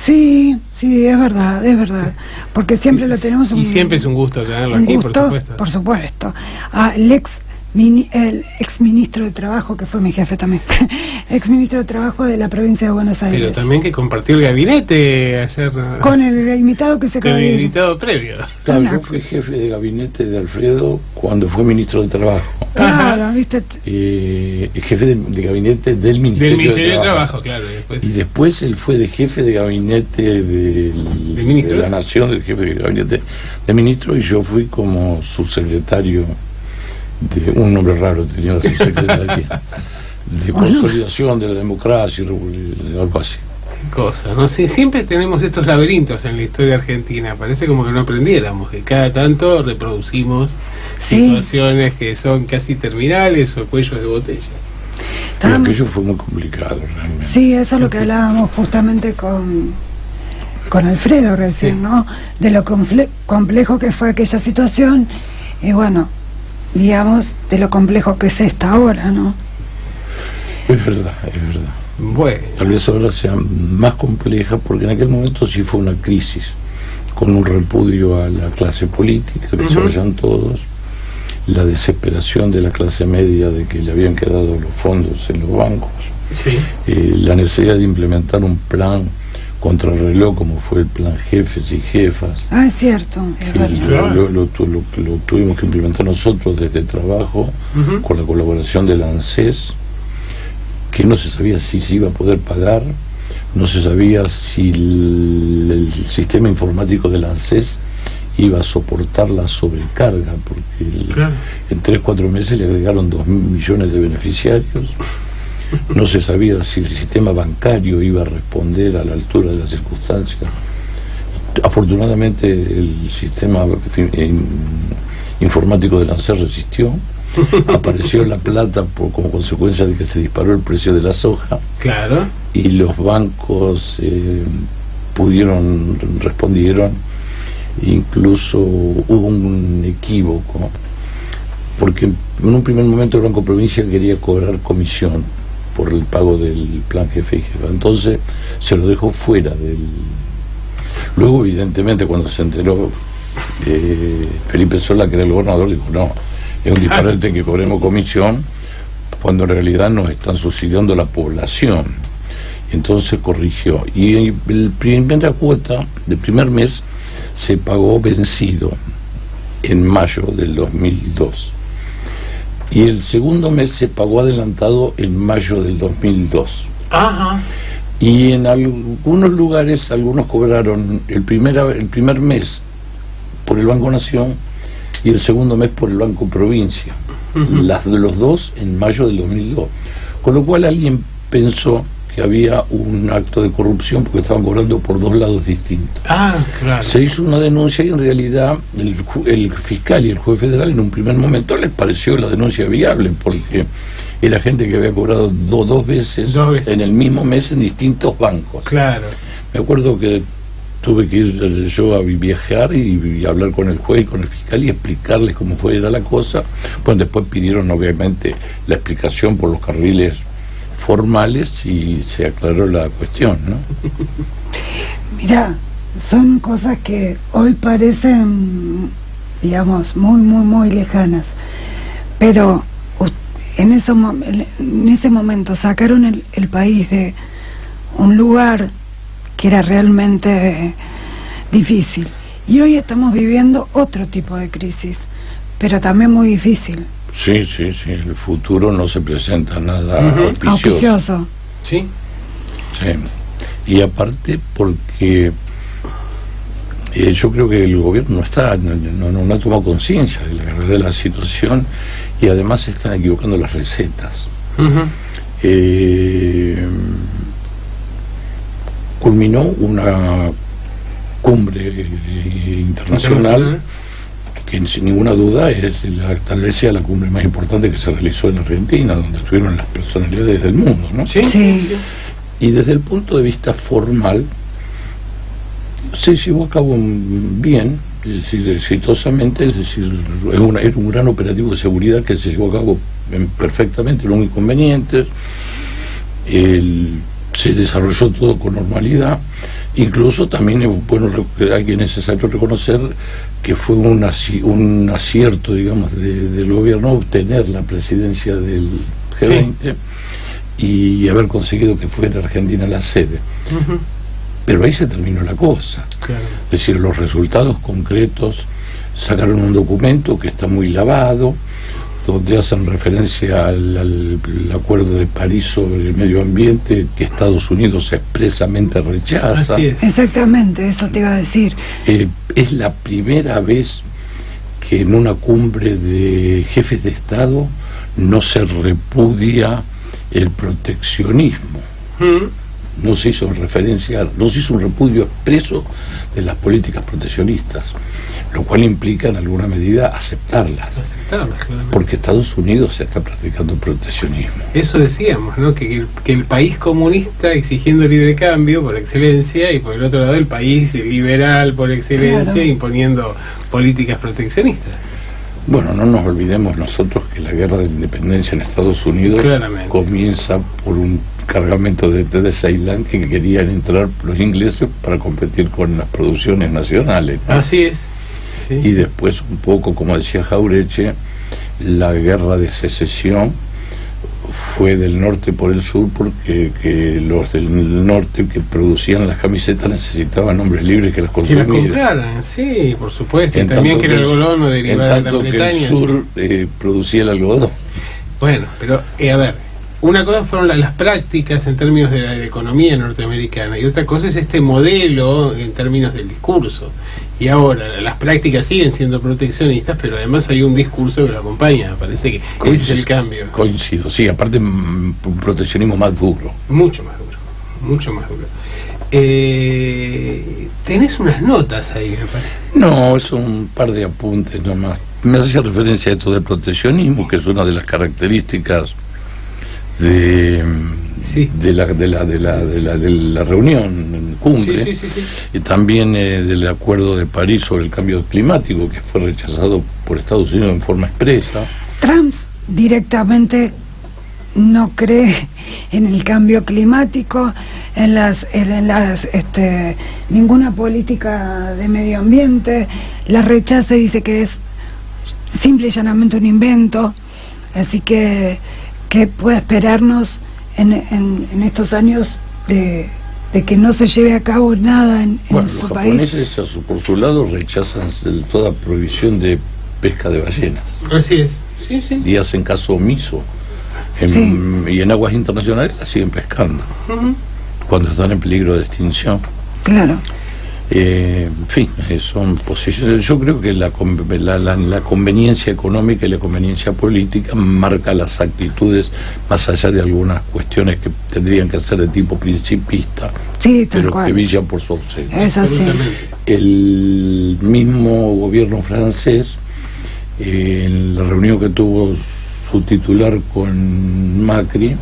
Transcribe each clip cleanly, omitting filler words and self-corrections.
Sí, sí, es verdad, porque siempre lo tenemos y siempre es un gusto tenerlo aquí, gusto, por supuesto. El ex ministro de Trabajo, que fue mi jefe también, ex ministro de Trabajo de la provincia de Buenos Aires. Pero también que compartió el gabinete con el invitado que se con el invitado previo. Claro, yo fui jefe de gabinete de Alfredo cuando fue ministro de Trabajo. Claro, ¿viste? Jefe de gabinete del Ministerio de Trabajo, claro. Y después él fue de jefe de gabinete de la Nación, del jefe de gabinete de ministro, y yo fui como subsecretario de un nombre raro, tenía la subsecretaría de consolidación de la democracia, algo así. Cosas, ¿no? Sí, siempre tenemos estos laberintos en la historia argentina. Parece como que no aprendiéramos, que cada tanto reproducimos situaciones que son casi terminales o cuellos de botella. Pero aquello fue muy complicado realmente. Sí, eso es lo que hablábamos justamente con Alfredo recién, ¿no? De lo complejo que fue aquella situación y bueno, digamos, de lo complejo que es esta ahora, ¿no? Es verdad. Bueno. Tal vez ahora sea más compleja porque en aquel momento sí fue una crisis, con un repudio a la clase política, que se vayan todos, la desesperación de la clase media de que le habían quedado los fondos en los bancos, la necesidad de implementar un plan contrarreloj como fue el plan Jefes y Jefas. Es cierto, es verdad. Lo tuvimos que implementar nosotros desde el trabajo, con la colaboración del ANSES, que no se sabía si se iba a poder pagar, no se sabía si el sistema informático del ANSES iba a soportar la sobrecarga, porque en 3-4 meses le agregaron 2 millones de beneficiarios. No se sabía si el sistema bancario iba a responder a la altura de las circunstancias. Afortunadamente el sistema informático del ANSES resistió. Apareció la plata como consecuencia de que se disparó el precio de la soja. Claro. Y los bancos respondieron. Incluso hubo un equívoco, porque en un primer momento el Banco Provincia quería cobrar comisión por el pago del plan Jefe y Jefa, entonces se lo dejó fuera del... Luego, evidentemente, cuando se enteró Felipe Solá, que era el gobernador, dijo: no, es un disparate que cobremos comisión cuando en realidad nos están subsidiando la población. Entonces corrigió, y la primera cuota del primer mes se pagó vencido en mayo del 2002 y el segundo mes se pagó adelantado en mayo del 2002. Y en algunos lugares algunos cobraron el primer mes por el Banco Nación y el segundo mes por el Banco Provincia, los dos en mayo del 2002, con lo cual alguien pensó que había un acto de corrupción porque estaban cobrando por dos lados distintos. Claro. Se hizo una denuncia y en realidad el fiscal y el juez federal en un primer momento les pareció la denuncia viable, porque era gente que había cobrado dos veces en el mismo mes en distintos bancos. Claro. Me acuerdo que tuve que ir yo a viajar y hablar con el juez y con el fiscal y explicarles cómo era la cosa. Bueno, después pidieron obviamente la explicación por los carriles formales y se aclaró la cuestión, ¿no? Mirá, son cosas que hoy parecen, digamos, muy lejanas, pero en ese momento sacaron el país de un lugar que era realmente difícil, y hoy estamos viviendo otro tipo de crisis, pero también muy difícil. Sí, el futuro no se presenta nada auspicioso. Sí. Y aparte porque yo creo que el gobierno no ha tomado conciencia de la gravedad de la situación, y además se están equivocando las recetas. Culminó una cumbre internacional que sin ninguna duda tal vez sea la cumbre más importante que se realizó en Argentina, donde estuvieron las personalidades del mundo, ¿no? Sí. Y desde el punto de vista formal se llevó a cabo bien, es decir, exitosamente, es decir, era un gran operativo de seguridad que se llevó a cabo perfectamente, no inconvenientes. se desarrolló todo con normalidad. Incluso también hay que necesario reconocer que fue un acierto, digamos, del gobierno obtener la presidencia del G20 y haber conseguido que fuera Argentina la sede. Pero ahí se terminó la cosa. Claro. Es decir, los resultados concretos, sacaron un documento que está muy lavado, donde hacen referencia al Acuerdo de París sobre el medio ambiente, que Estados Unidos expresamente rechaza. Así es. Exactamente, eso te iba a decir. Es la primera vez que en una cumbre de jefes de Estado no se repudia el proteccionismo. No se hizo un repudio expreso de las políticas proteccionistas, lo cual implica en alguna medida aceptarlas, claramente. Porque Estados Unidos se está practicando proteccionismo. Eso decíamos, ¿no? Que el país comunista exigiendo libre cambio por excelencia, y por el otro lado el país liberal por excelencia, claro, imponiendo políticas proteccionistas. Bueno, no nos olvidemos nosotros que la guerra de la independencia en Estados Unidos comienza por un cargamento de Ceilán que querían entrar los ingleses para competir con las producciones nacionales, ¿no? Así es. Sí. Y después, un poco como decía Jauretche, la guerra de secesión fue del norte por el sur, porque los del norte que producían las camisetas necesitaban hombres libres que las consumieran. Que las compraran, sí, por supuesto. Y también que el algodón derivaba de Gran Bretaña. Que el sur producía el algodón. Bueno, pero a ver, una cosa fueron las prácticas en términos de la economía norteamericana, y otra cosa es este modelo en términos del discurso. Y ahora las prácticas siguen siendo proteccionistas, pero además hay un discurso que lo acompaña. Parece que ese es el cambio. Coincido, sí, aparte un proteccionismo más duro. Mucho más duro, mucho más duro. Tenés unas notas ahí, me parece. No, es un par de apuntes nomás. Me hacía referencia a esto del proteccionismo, que es una de las características de la reunión cumbre, sí. Y también del Acuerdo de París sobre el cambio climático, que fue rechazado por Estados Unidos en forma expresa. Trump directamente no cree en el cambio climático, en ninguna política de medio ambiente, la rechaza y dice que es simple y llanamente un invento. Así que puede esperarnos en estos años de que no se lleve a cabo nada en su país. Los japoneses, por su lado, rechazan toda prohibición de pesca de ballenas. Así es, sí. Y hacen caso omiso. Y en aguas internacionales la siguen pescando, cuando están en peligro de extinción. Claro. En fin, son posiciones. Yo creo que la conveniencia económica y la conveniencia política marca las actitudes, más allá de algunas cuestiones que tendrían que ser de tipo principista, pero que brillan por su ausencia. Es así. El mismo gobierno francés, en la reunión que tuvo su titular con Macri,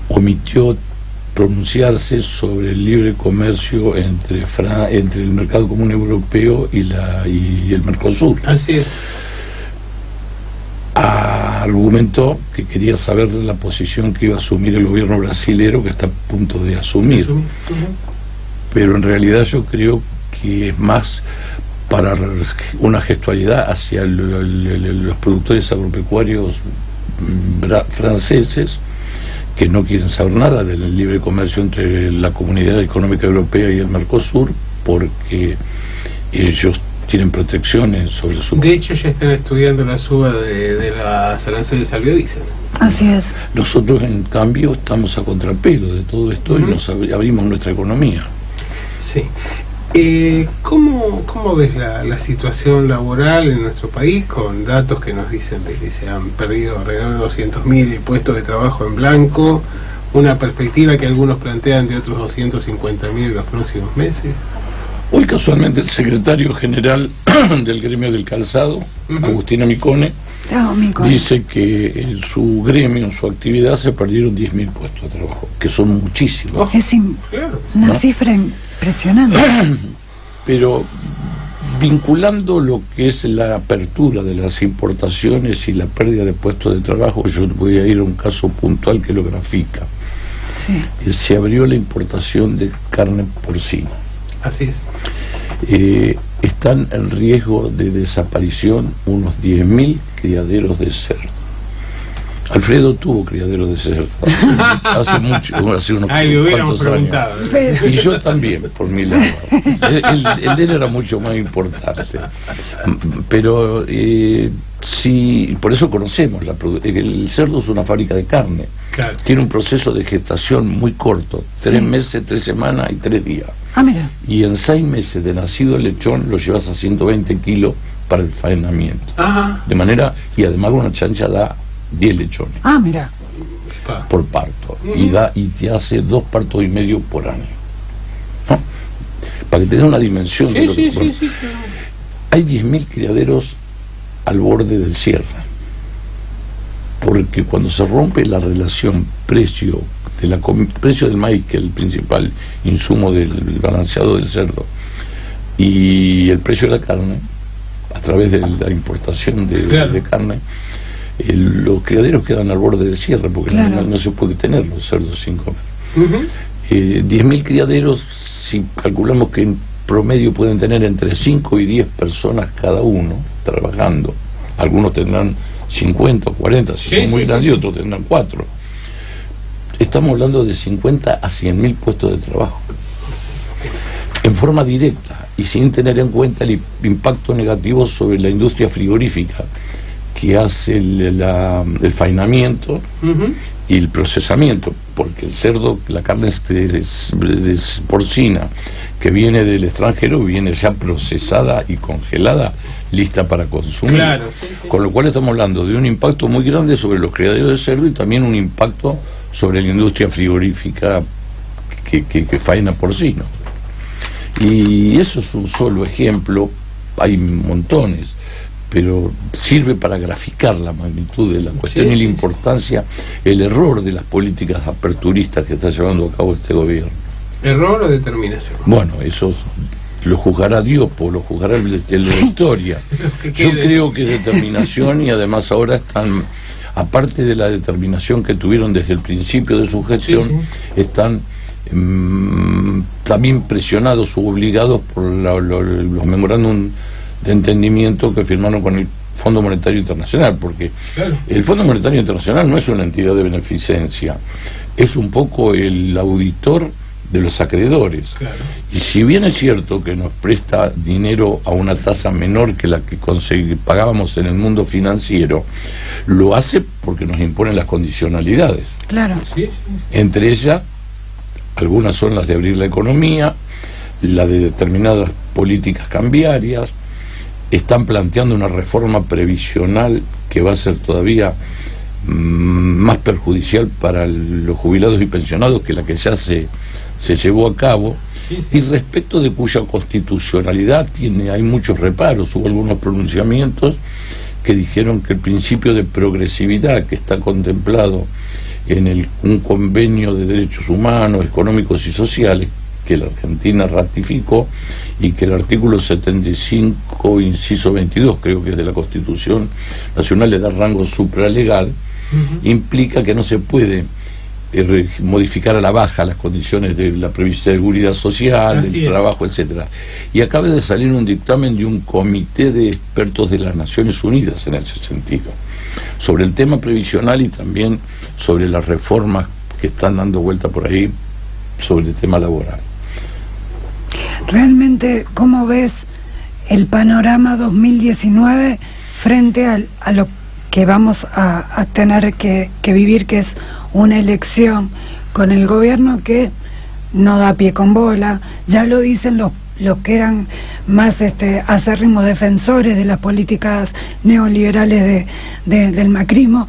omitió pronunciarse sobre el libre comercio entre el mercado común europeo y el Mercosur. Así es. Argumentó que quería saber la posición que iba a asumir el gobierno brasilero, que está a punto de asumir. Pero en realidad yo creo que es más para una gestualidad hacia los productores agropecuarios franceses, que no quieren saber nada del libre comercio entre la Comunidad Económica Europea y el Mercosur, porque ellos tienen protecciones sobre su... De hecho, ya están estudiando la suba de las aranceles al biodiesel. Así es. Nosotros, en cambio, estamos a contrapelo de todo esto y nos abrimos nuestra economía. Sí. ¿Cómo ves la situación laboral en nuestro país, con datos que nos dicen de que se han perdido alrededor de 200.000 puestos de trabajo en blanco, una perspectiva que algunos plantean de otros 250.000 en los próximos meses? Hoy casualmente el secretario general del gremio del calzado, Agustina Micone, dice que en su gremio, en su actividad, se perdieron 10.000 puestos de trabajo, que son muchísimos. Es una cifra impresionante. Pero vinculando lo que es la apertura de las importaciones y la pérdida de puestos de trabajo, yo voy a ir a un caso puntual que lo grafica. Sí. Se abrió la importación de carne porcina. Así es. Están en riesgo de desaparición unos 10.000 criaderos de cerdo. Alfredo tuvo criaderos de cerdo hace unos le hubiéramos cuantos años. preguntado. Y yo también, por mi lado. El de él era mucho más importante. Pero sí, por eso conocemos. El cerdo es una fábrica de carne. Claro. Tiene un proceso de gestación muy corto: 3 Sí. meses, 3 semanas y 3 días. Ah, mira. Y en 6 meses de nacido el lechón lo llevas a 120 kilos para el faenamiento. Ajá. De manera, y además una chancha da 10 lechones Ah, mira. Pa. por parto, y te hace 2 partos y medio por año, ¿no? Para que te dé una dimensión de Sí, lo sí, que sí, sí. hay 10.000 criaderos al borde del cierre, porque cuando se rompe la relación precio del maíz, que es el principal insumo del balanceado del cerdo, y el precio de la carne, a través de la importación Claro. de carne, los criaderos quedan al borde del cierre, porque Claro. no se puede tener los cerdos sin comer. Ujú. 10.000 criaderos, si calculamos que en promedio pueden tener entre 5 y 10 personas cada uno trabajando, algunos tendrán 50 o 40, si Sí, son muy sí, grandes, sí. y otros tendrán 4. Estamos hablando de 50 a 100.000 puestos de trabajo, en forma directa y sin tener en cuenta el impacto negativo sobre la industria frigorífica, que hace el faenamiento Ujú. y el procesamiento, porque el cerdo, la carne es porcina, que viene del extranjero, viene ya procesada y congelada, lista para consumir. Claro, sí, sí. Con lo cual estamos hablando de un impacto muy grande sobre los criaderos de cerdo y también un impacto sobre la industria frigorífica que faena porcino. Y eso es un solo ejemplo, hay montones, pero sirve para graficar la magnitud de la cuestión, Sí, y la sí, importancia, el error de las políticas aperturistas que está llevando a cabo este gobierno. ¿Error o determinación? Bueno, eso lo juzgará Dios, o lo juzgará la historia. que Yo quede. creo que es determinación, y además ahora están, aparte de la determinación que tuvieron desde el principio de su gestión, Sí, están también presionados o obligados por los memorándum de entendimiento que firmaron con el Fondo Monetario Internacional, porque Claro. el Fondo Monetario Internacional no es una entidad de beneficencia, es un poco el auditor de los acreedores. Claro. Y si bien es cierto que nos presta dinero a una tasa menor que la que pagábamos en el mundo financiero, lo hace porque nos imponen las condicionalidades. Claro. Sí, sí. Entre ellas, algunas son las de abrir la economía, la de determinadas políticas cambiarias. Están planteando una reforma previsional que va a ser todavía más perjudicial para los jubilados y pensionados que la que ya se llevó a cabo. Sí, sí. Y respecto de cuya constitucionalidad hay muchos reparos. Hubo algunos pronunciamientos que dijeron que el principio de progresividad que está contemplado en un convenio de derechos humanos, económicos y sociales que la Argentina ratificó, y que el artículo 75, inciso 22, creo que es de la Constitución Nacional, le da rango supralegal, implica que no se puede modificar a la baja las condiciones de la previsión de seguridad social, Así del es. trabajo, etcétera. Y acaba de salir un dictamen de un comité de expertos de las Naciones Unidas en ese sentido, sobre el tema previsional y también sobre las reformas que están dando vuelta por ahí sobre el tema laboral. Realmente, ¿cómo ves el panorama 2019 frente a lo que vamos a tener que vivir, que es una elección con el gobierno que no da pie con bola? Ya lo dicen los que eran más acérrimos defensores de las políticas neoliberales del macrismo,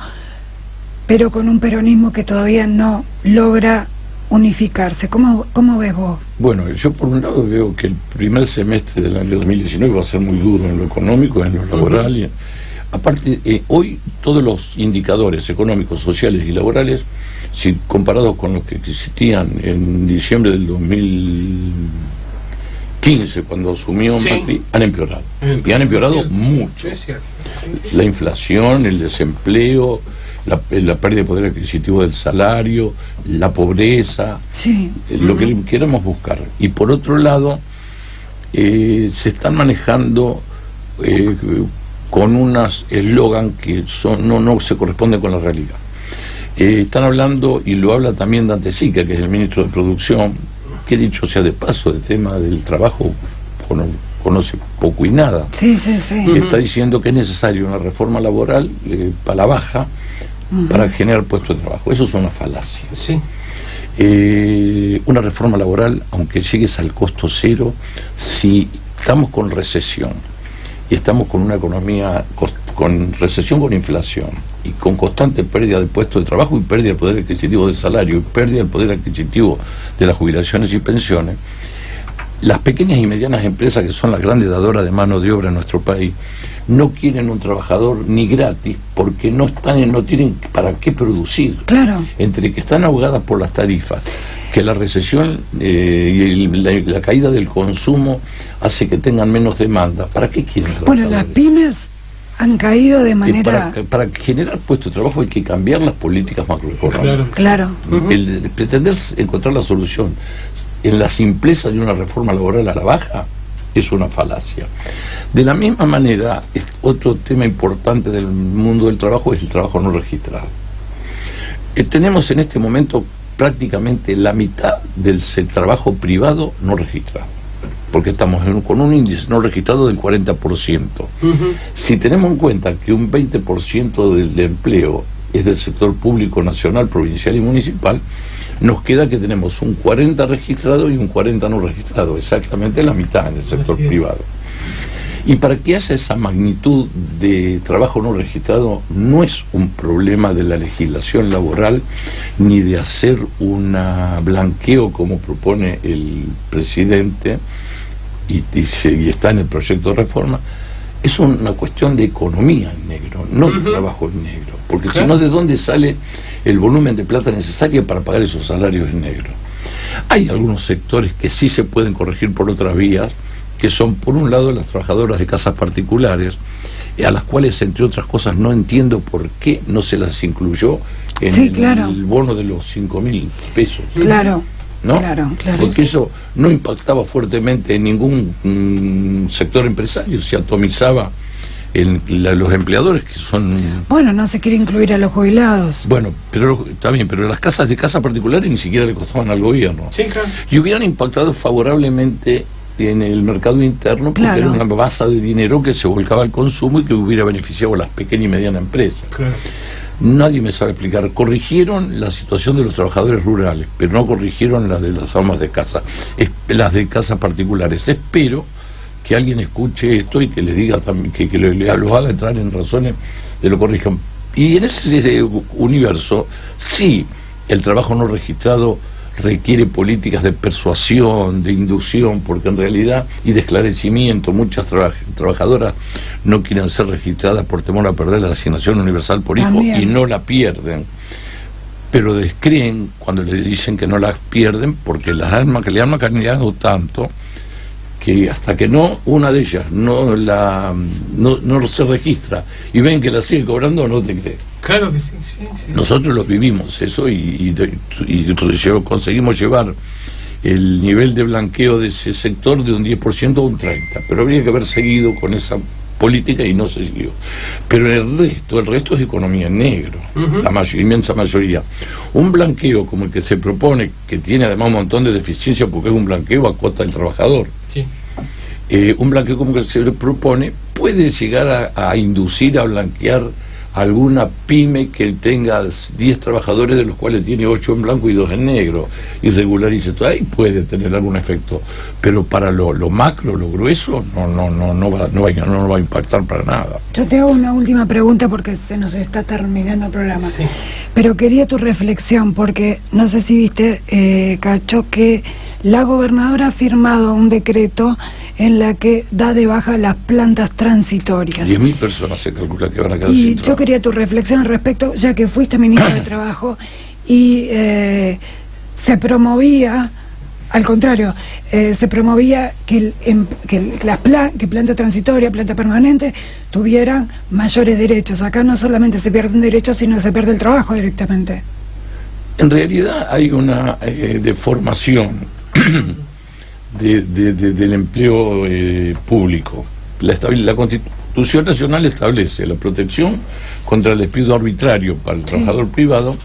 pero con un peronismo que todavía no logra unificarse. ¿Cómo ves vos? Bueno, yo por un lado veo que el primer semestre del año 2019 va a ser muy duro en lo económico, en lo laboral. Y, aparte, hoy todos los indicadores económicos, sociales y laborales, si comparados con los que existían en diciembre del 2015, cuando asumió Sí. Macri, han empeorado. Y han empeorado Cierto. mucho. Es cierto. La inflación, el desempleo, la pérdida de poder adquisitivo del salario, la pobreza, sí, lo que queremos buscar. Y por otro lado, se están manejando con unas eslogan que no se corresponden con la realidad. Están hablando, y lo habla también Dante Sica, que es el ministro de Producción, que dicho sea de paso, el tema del trabajo conoce poco y nada. Sí, sí, sí. Está diciendo que es necesaria una reforma laboral para la baja, para generar puestos de trabajo. Eso es una falacia. Sí. Una reforma laboral, aunque llegues al costo cero, si estamos con recesión y estamos con una economía con recesión, con inflación y con constante pérdida de puestos de trabajo y pérdida del poder adquisitivo del salario y pérdida del poder adquisitivo de las jubilaciones y pensiones, las pequeñas y medianas empresas, que son las grandes dadoras de mano de obra en nuestro país, no quieren un trabajador ni gratis, porque no tienen para qué producir. Claro. Entre que están ahogadas por las tarifas, que la recesión y la caída del consumo hace que tengan menos demanda. ¿Para qué quieren trabajadores? Bueno, las pymes han caído de manera... Para generar puestos de trabajo hay que cambiar las políticas macroeconómicas. Claro. El pretender encontrar la solución en la simpleza de una reforma laboral a la baja es una falacia. De la misma manera, otro tema importante del mundo del trabajo es el trabajo no registrado. Tenemos en este momento prácticamente la mitad del trabajo privado no registrado, porque estamos con un índice no registrado del 40%. Si tenemos en cuenta que un 20% del empleo es del sector público nacional, provincial y municipal, nos queda que tenemos un 40 registrado y un 40 no registrado, exactamente la mitad en el sector privado. Y para que haya esa magnitud de trabajo no registrado, no es un problema de la legislación laboral ni de hacer un blanqueo como propone el presidente y está en el proyecto de reforma. Es una cuestión de economía en negro, no de trabajo en negro, porque si no, ¿de dónde sale el volumen de plata necesaria para pagar esos salarios en negro? Hay algunos sectores que sí se pueden corregir por otras vías, que son, por un lado, las trabajadoras de casas particulares, a las cuales, entre otras cosas, no entiendo por qué no se las incluyó en el bono de los 5.000 pesos. Claro. ¿No? Claro. Porque eso no impactaba fuertemente en ningún sector empresario, se atomizaba en los empleadores, que son... Bueno, no se quiere incluir a los jubilados. Bueno, pero también, pero las casas de casa particulares ni siquiera le costaban al gobierno. Sí, claro. Y hubieran impactado favorablemente en el mercado interno, porque era una masa de dinero que se volcaba al consumo y que hubiera beneficiado a las pequeñas y medianas empresas. Claro. Nadie me sabe explicar. Corrigieron la situación de los trabajadores rurales, pero no corrigieron las de las amas de casa, las de casas particulares. Espero que alguien escuche esto y que les diga también, que los haga entrar en razones de lo corrijan. Y en ese universo, sí, el trabajo no registrado requiere políticas de persuasión, de inducción, porque en realidad, y de esclarecimiento, muchas trabajadoras no quieren ser registradas por temor a perder la asignación universal por hijo. También. Y no la pierden, pero descreen cuando le dicen que no la pierden, porque le han macaneado tanto que hasta que no una de ellas no se registra y ven que la sigue cobrando, no te creen. Claro que sí. Nosotros lo vivimos eso y conseguimos llevar el nivel de blanqueo de ese sector de un 10% a un 30%, pero habría que haber seguido con esa política y no se siguió. Pero el resto es economía en negro, la inmensa mayoría. Un blanqueo como el que se propone, que tiene además un montón de deficiencias porque es un blanqueo a costa del trabajador, un blanqueo como el que se propone puede llegar a inducir a blanquear alguna pyme que tenga 10 trabajadores, de los cuales tiene 8 en blanco y 2 en negro, y regularice todo, ahí puede tener algún efecto, pero para lo macro, lo grueso, no va a impactar para nada. Yo te hago una última pregunta porque se nos está terminando el programa, pero quería tu reflexión, porque no sé si viste, Cacho, que la gobernadora ha firmado un decreto en la que da de baja las plantas transitorias. 10.000 personas se calcula que van a quedar sin trabajo. Yo quería tu reflexión al respecto, ya que fuiste ministro de Trabajo y se promovía al contrario, se promovía que que planta transitoria, planta permanente, tuvieran mayores derechos. Acá no solamente se pierden derechos, sino se pierde el trabajo directamente. En realidad hay una deformación del empleo público. La Constitución Nacional establece la protección contra el despido arbitrario para el trabajador privado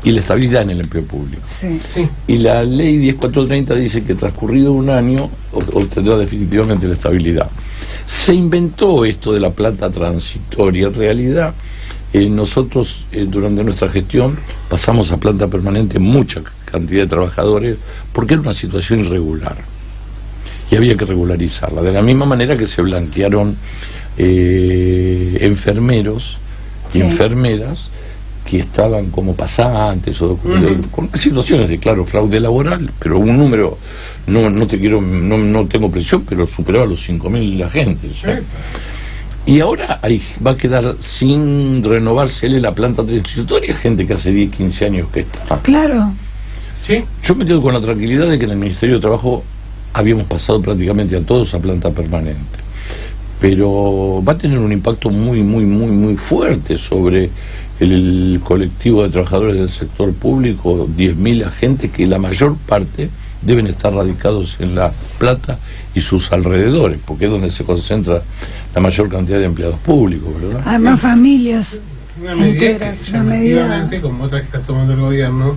y la estabilidad en el empleo público. Sí. Y la ley 10430 dice que transcurrido un año obtendrá definitivamente la estabilidad. Se inventó esto de la planta transitoria. En realidad, nosotros durante nuestra gestión pasamos a planta permanente mucha cantidad de trabajadores porque era una situación irregular y había que regularizarla. De la misma manera que se blanquearon enfermeros y enfermeras que estaban como pasantes o con situaciones de claro fraude laboral, pero un número, no tengo presión, pero superaba los 5.000 agentes. Y ahora va a quedar sin renovársele la planta transitoria gente que hace 10, 15 años que está. Claro. ¿Sí? Yo me quedo con la tranquilidad de que en el Ministerio de Trabajo habíamos pasado prácticamente a todos a planta permanente. Pero va a tener un impacto muy fuerte sobre el colectivo de trabajadores del sector público, 10.000 agentes que la mayor parte deben estar radicados en La Plata y sus alrededores, porque es donde se concentra la mayor cantidad de empleados públicos, ¿verdad? Además, familias una medida enteras, que una medida llamativamente, como otras que está tomando el gobierno,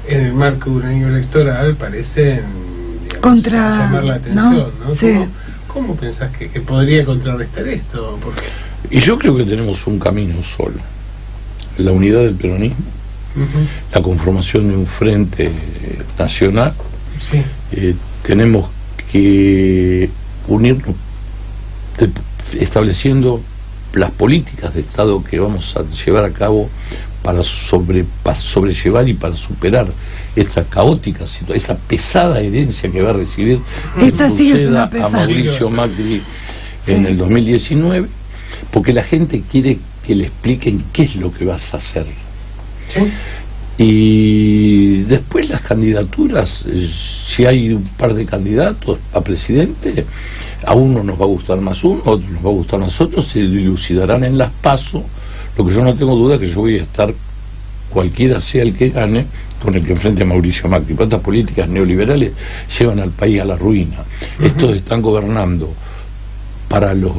en el marco de un año electoral, parecen, digamos, contra, llamar la atención, ¿no? Sí. ¿Cómo pensás que podría contrarrestar esto? ¿Por qué? Y yo creo que tenemos un camino solo: la unidad del peronismo, la conformación de un frente nacional. Sí. Tenemos que unirnos estableciendo las políticas de Estado que vamos a llevar a cabo para sobrellevar y para superar esta caótica situación, esa pesada herencia que va a recibir esta sí es una a pesada. Mauricio Macri en el 2019, porque la gente quiere que le expliquen qué es lo que vas a hacer. ¿Sí? Y después las candidaturas, si hay un par de candidatos a presidente, a uno nos va a gustar más uno, a otro nos va a gustar más otro, se dilucidarán en las PASO. Lo que yo no tengo duda es que yo voy a estar, cualquiera sea el que gane, con el que enfrente a Mauricio Macri. Estas políticas neoliberales llevan al país a la ruina. Estos están gobernando para los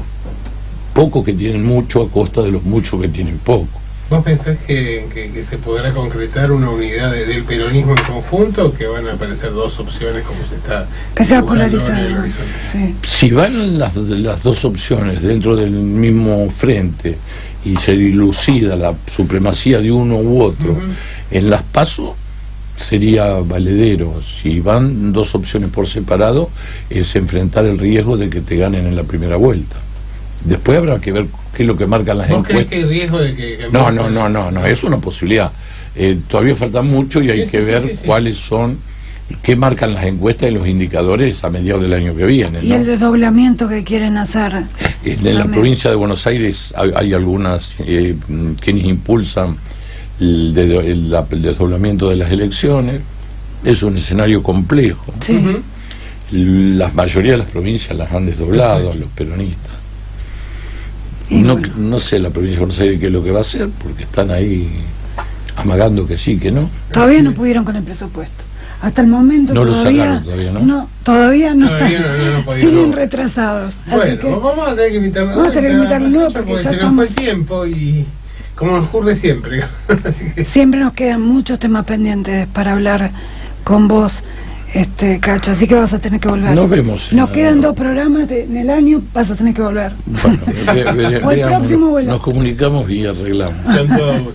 pocos que tienen mucho a costa de los muchos que tienen poco. ¿Vos pensás que se podrá concretar una unidad del peronismo en conjunto, o que van a aparecer dos opciones como se está que sea dibujando polarizado? en el horizonte? Sí. Si van las dos opciones dentro del mismo frente y se dilucida la supremacía de uno u otro, en las PASO sería valedero. Si van dos opciones por separado, es enfrentar el riesgo de que te ganen en la primera vuelta. Después habrá que ver qué es lo que marcan las ¿Vos encuestas. crees que hay riesgo de que No, es una posibilidad. Todavía falta mucho y hay que ver cuáles son, qué marcan las encuestas y los indicadores a mediados del año que viene, ¿no? Y el desdoblamiento que quieren hacer. En la provincia de Buenos Aires hay algunas quienes impulsan el desdoblamiento de las elecciones. Es un escenario complejo. Sí. La mayoría de las provincias las han desdoblado a los peronistas. Y No, bueno. no sé la provincia de Buenos Aires qué es lo que va a hacer, porque están ahí amagando que sí, que no. Todavía no pudieron con el presupuesto. Hasta el momento No lo todavía, sacaron todavía, ¿no? Todavía no Todavía están. no podían, siguen no. retrasados. Bueno, así que vamos a tener que invitarlo. Vamos a tener que invitarlo nuevo porque ya se nos estamos- fue el tiempo y como ocurre siempre. Así que siempre nos quedan muchos temas pendientes para hablar con vos, Cacho, así que vas a tener que volver. Nos vemos. Nos quedan 2 programas en el año, vas a tener que volver. Bueno, O el próximo vuelo. nos comunicamos y arreglamos. tanto